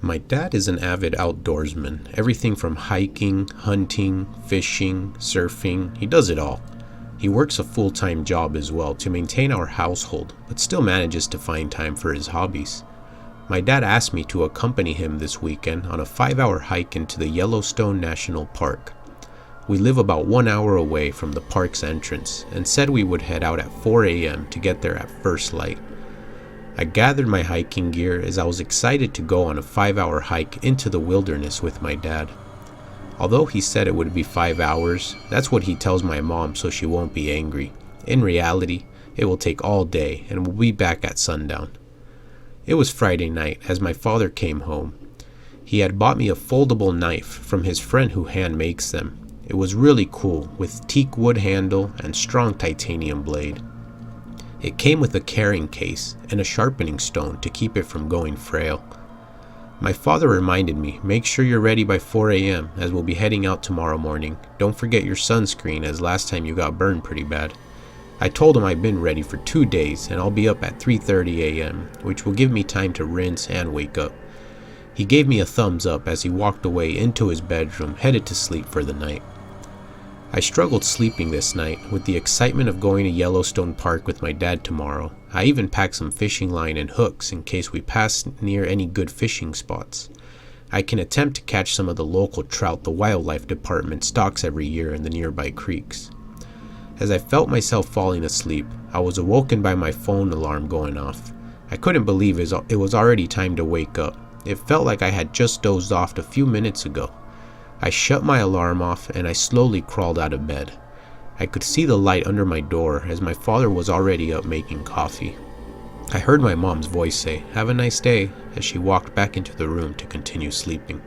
My dad is an avid outdoorsman, everything from hiking, hunting, fishing, surfing, he does it all. He works a full-time job as well to maintain our household, but still manages to find time for his hobbies. My dad asked me to accompany him this weekend on a 5-hour hike into the Yellowstone National Park. We live about 1 hour away from the park's entrance and said we would head out at 4 a.m. to get there at first light. I gathered my hiking gear as I was excited to go on a 5-hour hike into the wilderness with my dad. Although he said it would be 5 hours, that's what he tells my mom so she won't be angry. In reality, it will take all day and we'll be back at sundown. It was Friday night as my father came home. He had bought me a foldable knife from his friend who hand makes them. It was really cool with teak wood handle and strong titanium blade. It came with a carrying case and a sharpening stone to keep it from going frail. My father reminded me, make sure you're ready by 4 a.m. as we'll be heading out tomorrow morning. Don't forget your sunscreen as last time you got burned pretty bad. I told him I've been ready for 2 days and I'll be up at 3:30 a.m., which will give me time to rinse and wake up. He gave me a thumbs up as he walked away into his bedroom, headed to sleep for the night. I struggled sleeping this night with the excitement of going to Yellowstone Park with my dad tomorrow. I even packed some fishing line and hooks in case we pass near any good fishing spots. I can attempt to catch some of the local trout the wildlife department stocks every year in the nearby creeks. As I felt myself falling asleep, I was awoken by my phone alarm going off. I couldn't believe it was already time to wake up. It felt like I had just dozed off a few minutes ago. I shut my alarm off and I slowly crawled out of bed. I could see the light under my door as my father was already up making coffee. I heard my mom's voice say, "Have a nice day," as she walked back into the room to continue sleeping.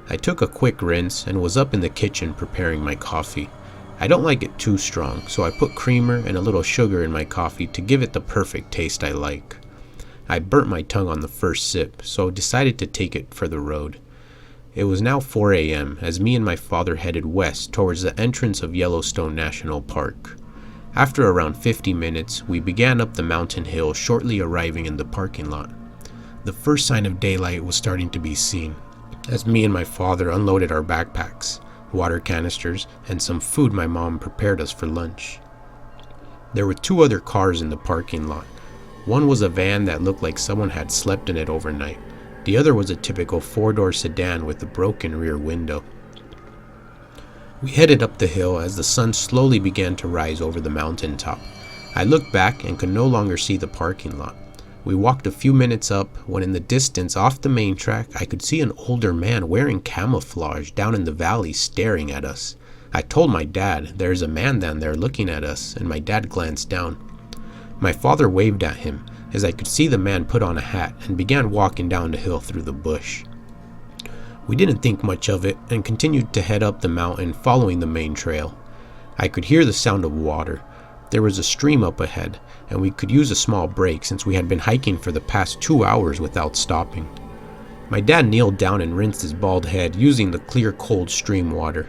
I took a quick rinse and was up in the kitchen preparing my coffee. I don't like it too strong, so I put creamer and a little sugar in my coffee to give it the perfect taste I like. I burnt my tongue on the first sip, so decided to take it for the road. It was now 4 a.m. as me and my father headed west towards the entrance of Yellowstone National Park. After around 50 minutes, we began up the mountain hill, shortly arriving in the parking lot. The first sign of daylight was starting to be seen, as me and my father unloaded our backpacks, water canisters, and some food my mom prepared us for lunch. There were 2 other cars in the parking lot. One was a van that looked like someone had slept in it overnight. The other was a typical 4-door sedan with a broken rear window. We headed up the hill as the sun slowly began to rise over the mountaintop. I looked back and could no longer see the parking lot. We walked a few minutes up when in the distance off the main track I could see an older man wearing camouflage down in the valley staring at us. I told my dad, "There's a man down there looking at us," and my dad glanced down. My father waved at him as I could see the man put on a hat and began walking down the hill through the bush. We didn't think much of it and continued to head up the mountain following the main trail. I could hear the sound of water. There was a stream up ahead and we could use a small break since we had been hiking for the past 2 hours without stopping. My dad kneeled down and rinsed his bald head using the clear cold stream water.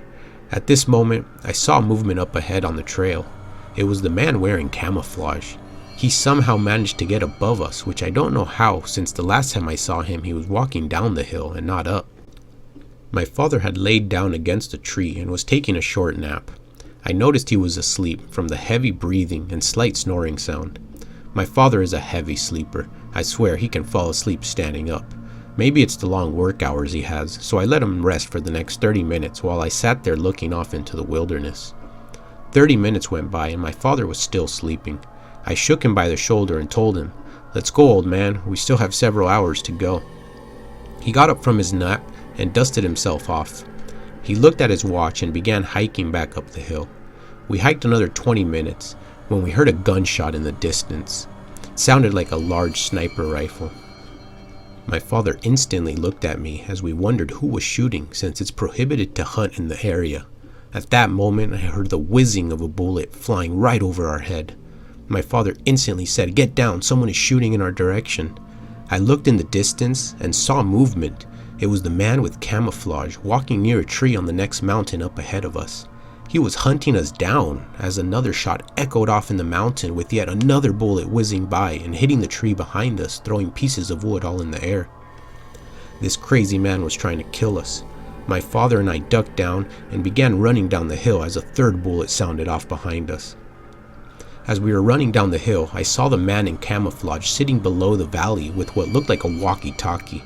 At this moment, I saw movement up ahead on the trail. It was the man wearing camouflage. He somehow managed to get above us, which I don't know how since the last time I saw him he was walking down the hill and not up. My father had laid down against a tree and was taking a short nap. I noticed he was asleep from the heavy breathing and slight snoring sound. My father is a heavy sleeper. I swear he can fall asleep standing up. Maybe it's the long work hours he has, so I let him rest for the next 30 minutes while I sat there looking off into the wilderness. 30 minutes went by and my father was still sleeping. I shook him by the shoulder and told him, "Let's go, old man, we still have several hours to go." He got up from his nap and dusted himself off. He looked at his watch and began hiking back up the hill. We hiked another 20 minutes when we heard a gunshot in the distance. It sounded like a large sniper rifle. My father instantly looked at me as we wondered who was shooting since it's prohibited to hunt in the area. At that moment, I heard the whizzing of a bullet flying right over our head. My father instantly said, "Get down, someone is shooting in our direction." I looked in the distance and saw movement. It was the man with camouflage walking near a tree on the next mountain up ahead of us. He was hunting us down as another shot echoed off in the mountain with yet another bullet whizzing by and hitting the tree behind us, throwing pieces of wood all in the air. This crazy man was trying to kill us. My father and I ducked down and began running down the hill as a third bullet sounded off behind us. As we were running down the hill, I saw the man in camouflage sitting below the valley with what looked like a walkie-talkie.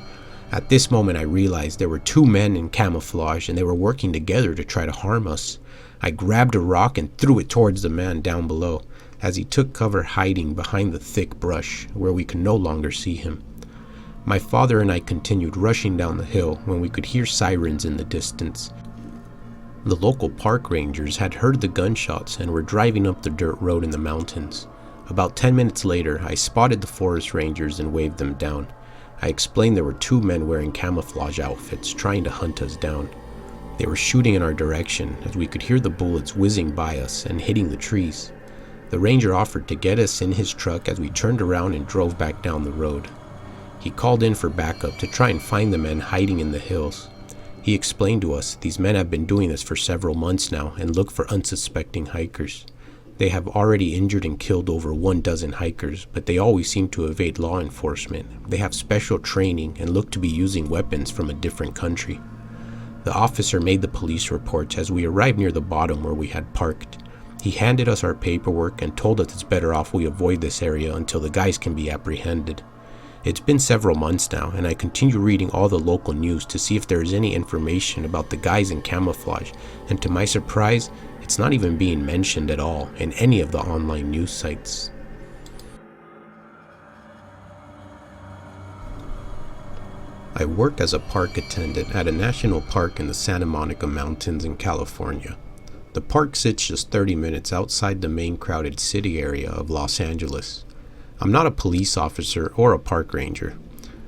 At this moment, I realized there were two men in camouflage and they were working together to try to harm us. I grabbed a rock and threw it towards the man down below, as he took cover hiding behind the thick brush where we could no longer see him. My father and I continued rushing down the hill when we could hear sirens in the distance. The local park rangers had heard the gunshots and were driving up the dirt road in the mountains. About 10 minutes later, I spotted the forest rangers and waved them down. I explained there were two men wearing camouflage outfits trying to hunt us down. They were shooting in our direction as we could hear the bullets whizzing by us and hitting the trees. The ranger offered to get us in his truck as we turned around and drove back down the road. He called in for backup to try and find the men hiding in the hills. He explained to us these men have been doing this for several months now and look for unsuspecting hikers. They have already injured and killed over 12 hikers, but they always seem to evade law enforcement. They have special training and look to be using weapons from a different country. The officer made the police reports as we arrived near the bottom where we had parked. He handed us our paperwork and told us it's better off we avoid this area until the guys can be apprehended. It's been several months now, and I continue reading all the local news to see if there is any information about the guys in camouflage, and to my surprise, it's not even being mentioned at all in any of the online news sites. I work as a park attendant at a national park in the Santa Monica Mountains in California. The park sits just 30 minutes outside the main crowded city area of Los Angeles. I'm not a police officer or a park ranger.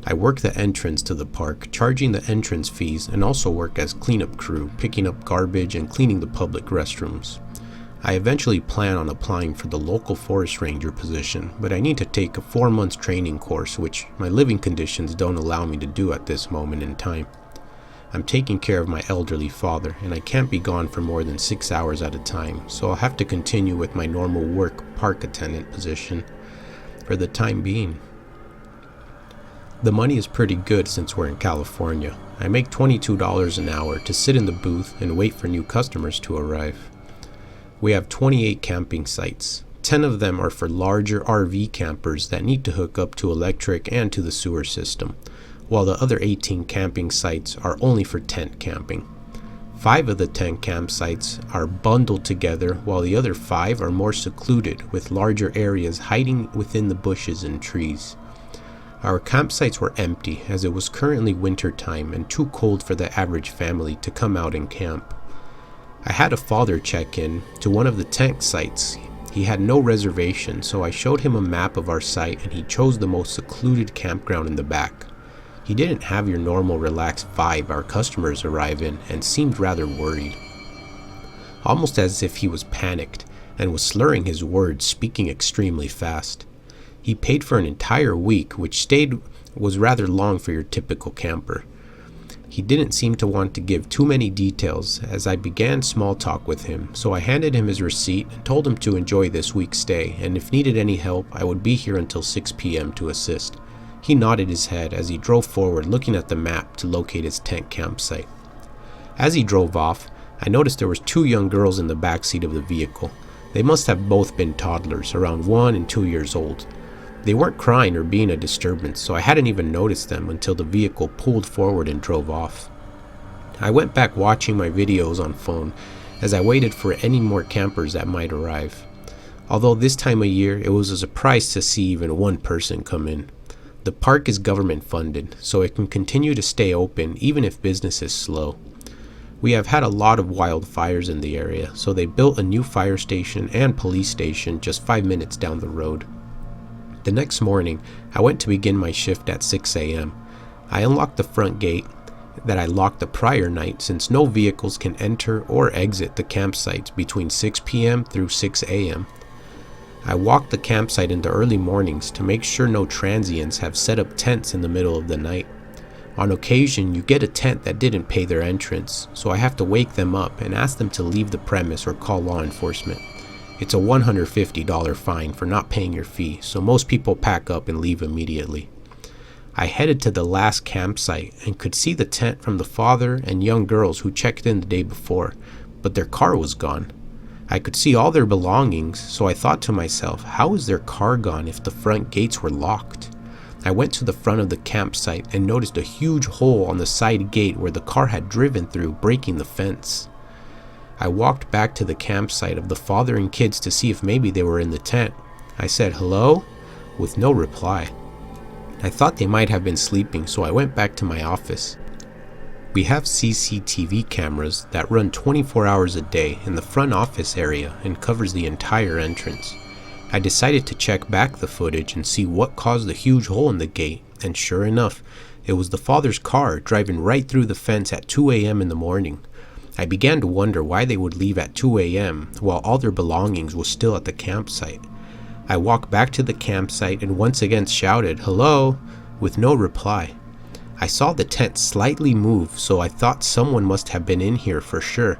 I work the entrance to the park, charging the entrance fees, and also work as cleanup crew, picking up garbage and cleaning the public restrooms. I eventually plan on applying for the local forest ranger position, but I need to take a 4-month training course, which my living conditions don't allow me to do at this moment in time. I'm taking care of my elderly father, and I can't be gone for more than 6 hours at a time, so I'll have to continue with my normal work park attendant position for the time being. The money is pretty good since we're in California. I make $22 an hour to sit in the booth and wait for new customers to arrive. We have 28 camping sites. 10 of them are for larger RV campers that need to hook up to electric and to the sewer system, while the other 18 camping sites are only for tent camping. 5 of the 10 campsites are bundled together, while the other 5 are more secluded, with larger areas hiding within the bushes and trees. Our campsites were empty as it was currently winter time and too cold for the average family to come out and camp. I had a father check in to one of the tent sites. He had no reservation, so I showed him a map of our site and he chose the most secluded campground in the back. He didn't have your normal relaxed vibe our customers arrive in and seemed rather worried, almost as if he was panicked and was slurring his words, speaking extremely fast. He paid for an entire week, which was rather long for your typical camper. He didn't seem to want to give too many details as I began small talk with him, so I handed him his receipt and told him to enjoy this week's stay, and if needed any help, I would be here until 6 p.m. to assist. He nodded his head as he drove forward, looking at the map to locate his tent campsite. As he drove off, I noticed there was 2 young girls in the back seat of the vehicle. They must have both been toddlers, around 1 and 2 years old. They weren't crying or being a disturbance, so I hadn't even noticed them until the vehicle pulled forward and drove off. I went back watching my videos on phone as I waited for any more campers that might arrive. Although this time of year, it was a surprise to see even one person come in. The park is government funded, so it can continue to stay open even if business is slow. We have had a lot of wildfires in the area, so they built a new fire station and police station just 5 minutes down the road. The next morning, I went to begin my shift at 6 a.m. I unlocked the front gate that I locked the prior night since no vehicles can enter or exit the campsites between 6 p.m. through 6 a.m. I walked the campsite in the early mornings to make sure no transients have set up tents in the middle of the night. On occasion, you get a tent that didn't pay their entrance, so I have to wake them up and ask them to leave the premise or call law enforcement. It's a $150 fine for not paying your fee, so most people pack up and leave immediately. I headed to the last campsite and could see the tent from the father and young girls who checked in the day before, but their car was gone. I could see all their belongings, so I thought to myself, how is their car gone if the front gates were locked? I went to the front of the campsite and noticed a huge hole on the side gate where the car had driven through, breaking the fence. I walked back to the campsite of the father and kids to see if maybe they were in the tent. I said, "Hello?" with no reply. I thought they might have been sleeping, so I went back to my office. We have CCTV cameras that run 24 hours a day in the front office area and covers the entire entrance. I decided to check back the footage and see what caused the huge hole in the gate, and sure enough, it was the father's car driving right through the fence at 2 a.m. in the morning. I began to wonder why they would leave at 2 a.m. while all their belongings was still at the campsite. I walked back to the campsite and once again shouted, "Hello?" with no reply. I saw the tent slightly move, so I thought someone must have been in here for sure.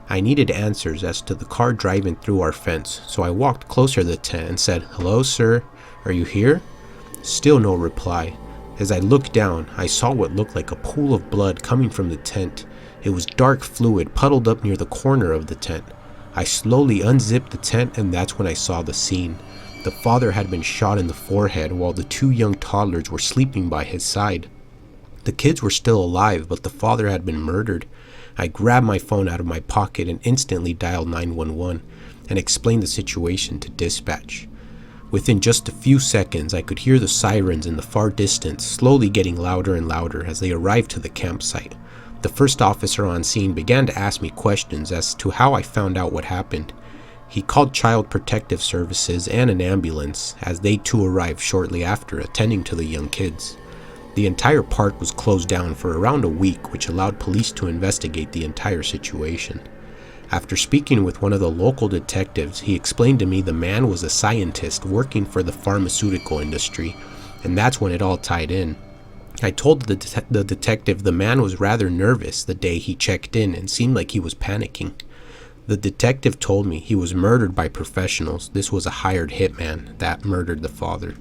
I needed answers as to the car driving through our fence, so I walked closer to the tent and said, "Hello, sir? Are you here?" Still no reply. As I looked down, I saw what looked like a pool of blood coming from the tent. It was dark fluid puddled up near the corner of the tent. I slowly unzipped the tent, and that's when I saw the scene. The father had been shot in the forehead while the two young toddlers were sleeping by his side. The kids were still alive, but the father had been murdered. I grabbed my phone out of my pocket and instantly dialed 911 and explained the situation to dispatch. Within just a few seconds, I could hear the sirens in the far distance slowly getting louder and louder as they arrived to the campsite. The first officer on scene began to ask me questions as to how I found out what happened. He called Child Protective Services and an ambulance, as they too arrived shortly after, attending to the young kids. The entire park was closed down for around a week, which allowed police to investigate the entire situation. After speaking with one of the local detectives, he explained to me the man was a scientist working for the pharmaceutical industry, and that's when it all tied in. I told the detective the man was rather nervous the day he checked in and seemed like he was panicking. The detective told me he was murdered by professionals. This was a hired hitman that murdered the father.